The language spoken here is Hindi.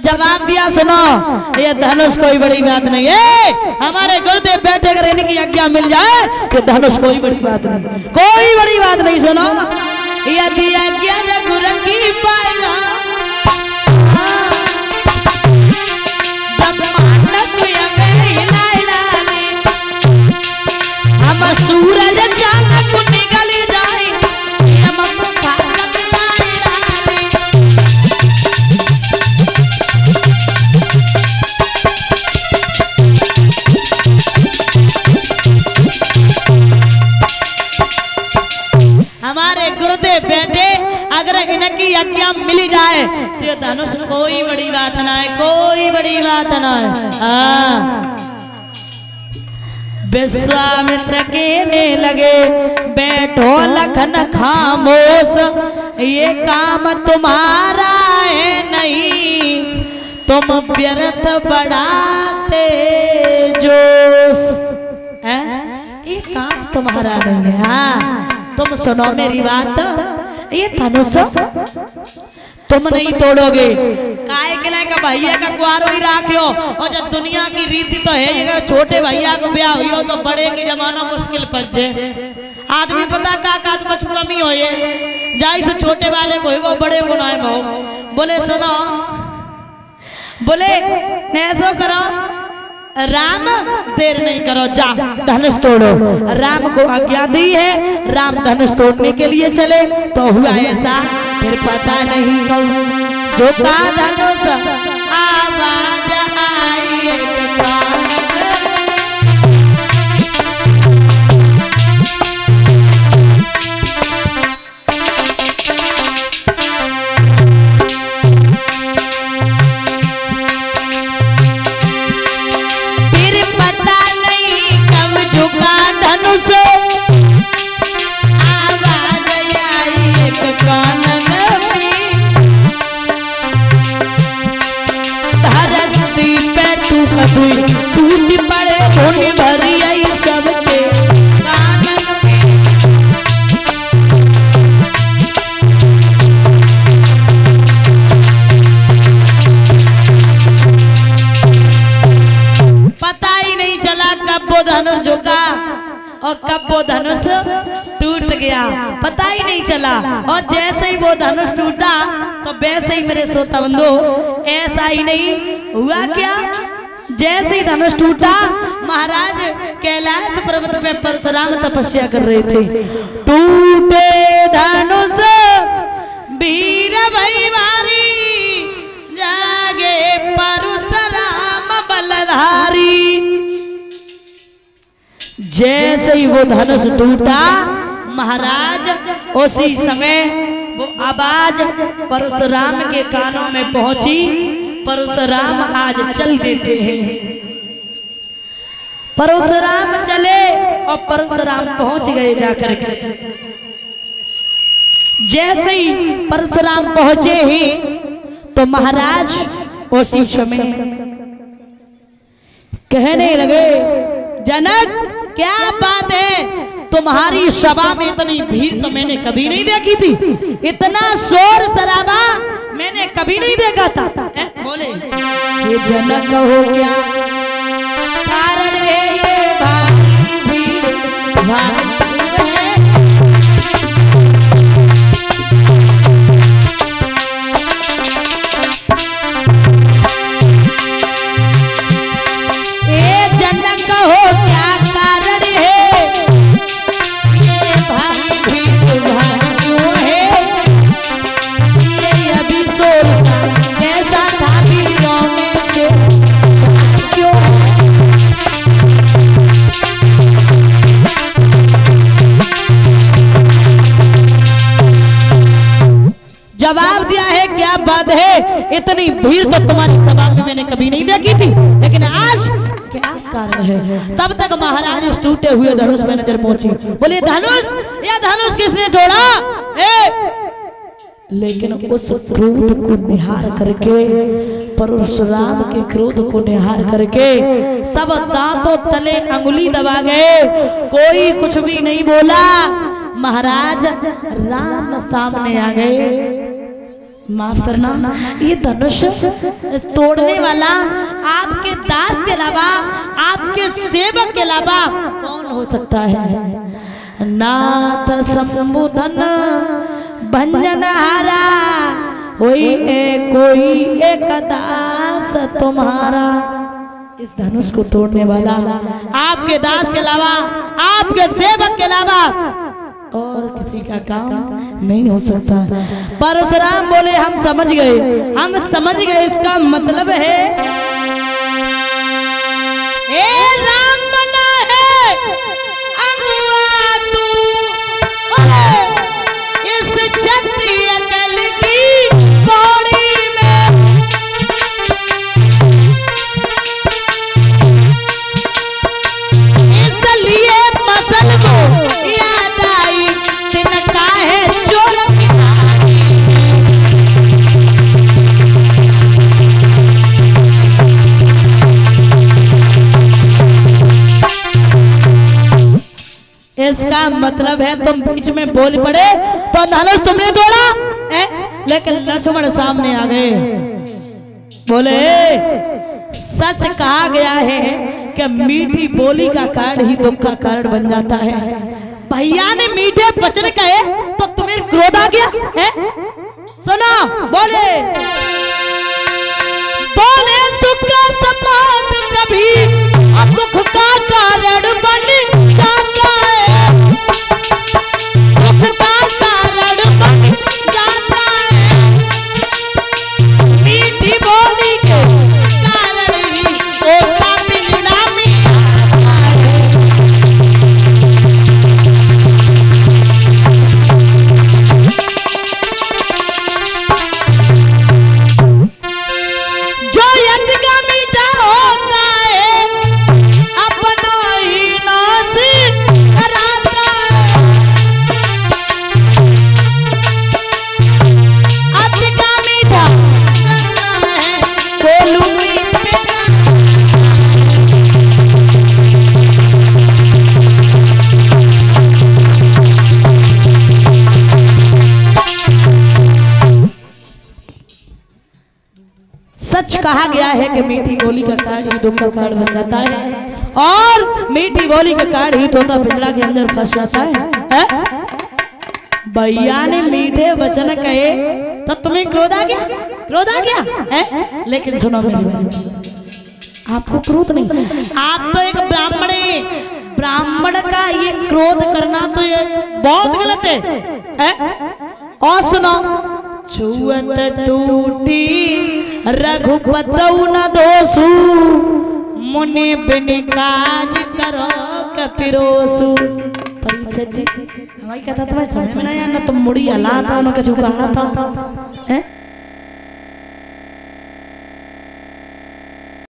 जवाब दिया, सुनो ये धनुष कोई बड़ी बात नहीं है, हमारे गुरुदेव बैठे अगर इनकी आज्ञा मिल जाए तो धनुष कोई बड़ी बात नहीं, कोई बड़ी बात नहीं। सुनो यदि आज्ञा गुरु की पाएगा हम सूरज चांद को निकल जाए हमारे गुरुदेव बेटे अगर इनकी आज्ञा मिल जाए तो ये धनुष कोई बड़ी बात ना है, कोई बड़ी बात ना है। विश्वामित्र कहने लगे बैठो लखन खामोश, ये काम तुम्हारा है नहीं, तुम व्यर्थ बढ़ाते जोश, ये काम तुम्हारा नहीं है। हाँ तुम सुनो मेरी बात, ये धनुष तुम नहीं तोड़ोगे, काय के लायक भैया का कुआरो ही राखियो, और जब दुनिया की रीति तो है अगर छोटे भैया को ब्याह हुई हो तो बड़े की जमाना मुश्किल पजे आदमी पता का कुछ कमी हो ये जाई से छोटे वाले को होगा बड़े को ना हो। बोले सुनो, बोले ऐसो करो राम देर नहीं करो, जा धनुष तोड़ो। राम को आज्ञा दी है, राम धनुष तोड़ने के लिए चले तो हुआ ऐसा, फिर पता नहीं कब जो का धनुष आवाज आई एक कान टूटी पड़े धोनी भरी आई सबके कानन में। पता ही नहीं चला कब वो धनुष झुका और कब वो धनुष टूट गया, पता ही नहीं चला। और जैसे ही वो धनुष टूटा तो वैसे ही मेरे श्रोता बंधु ऐसा ही नहीं हुआ क्या, जैसे ही धनुष टूटा महाराज कैलाश पर्वत पे परशुराम तपस्या कर रहे थे। टूटे धनुष वीर भैवारी जागे परशुराम बलधारी। जैसे ही वो धनुष टूटा महाराज उसी समय वो आवाज परशुराम के कानों में पहुंची, परशुराम आज चल देते हैं। परशुराम चले और परशुराम पहुंच गए जाकर के। जैसे ही परशुराम पहुंचे हैं तो महाराज उसी समय कहने लगे जनक क्या बात है, तुम्हारी सभा में इतनी भीड़ तो मैंने कभी नहीं देखी थी, इतना शोर शराबा मैंने कभी नहीं देखा था। बोले ये जनक हो क्या कारण है ये भारी भीड़ भारी जवाब दिया है क्या बात है, इतनी भीड़ तो तुम्हारी सभा में मैंने कभी नहीं देखी थी, लेकिन आज क्या कारण है। तब तक महाराज उस टूटे हुए धनुष में नजर पहुंची। बोले धनुष, यह धनुष किसने तोड़ा? लेकिन उस क्रोध को निहार करके, परशुराम के क्रोध को निहार करके सब दांतों तले अंगुली दबा गए, कोई कुछ भी नहीं बोला। महाराज राम सामने आ गए। माफ करना, ये धनुष तोड़ने वाला आपके दास के अलावा, आपके सेवक के अलावा कौन हो सकता है? नाथ संबुधन भंजनहारा कोई एक दास तुम्हारा। इस धनुष को तोड़ने वाला आपके दास के अलावा, आपके सेवक के अलावा और किसी का काम नहीं हो सकता। परशुराम बोले हम समझ गए, इसका मतलब है ए राम बना है अगुआ तू, इस क्षत्रिय कल की पौड़ी में। इसलिए मसल को याद आई तिनका है चोर किनारी। इसका मतलब है तुम बीच में बोल पड़े तो धनुष तुमने तोड़ा, लेकिन लक्ष्मण सामने आ गए। बोले सच कहा गया है कि मीठी बोली का कारण ही दुख का कारण बन जाता है। भैया ने मीठे वचन कहे तो तुम्हें क्रोध आ गया है? सुनो, बोले सुख का संबंध कभी और दुख का कारण बन जाता है, दुख का कारण बन जाता है। मीठी बोली के कारण ही ओछा पिंजरा में आता है। जो यज्ञ का मीठा होता है अपना ही नाश कराता है, अति का मीठा करना है बोलू मीठे का। सच कहा गया है कि मीठी बोली का कारण ही दुख का कारण बन जाता है, और मीठी बोली का कारण ही तोता पिंजरा के अंदर फंस जाता है। भैया ने मीठे वचन कहे तो तुम्हें क्रोध आ गया है? लेकिन सुनो मेरी बात, आपको क्रोध नहीं, आप तो एक ब्राह्मण है, ब्राह्मण का ये क्रोध करना तो ये बहुत गलत है? और सुनो, छुअत टूटी रघुपतौ न दोषु, मुनि बिन काज करो कपिरोसु। परीक्षित जी हमारी कथा तुम्हें समझ में नहीं आया ना, तुम मुड़ी हला था, उन्होंने कछु कहा था।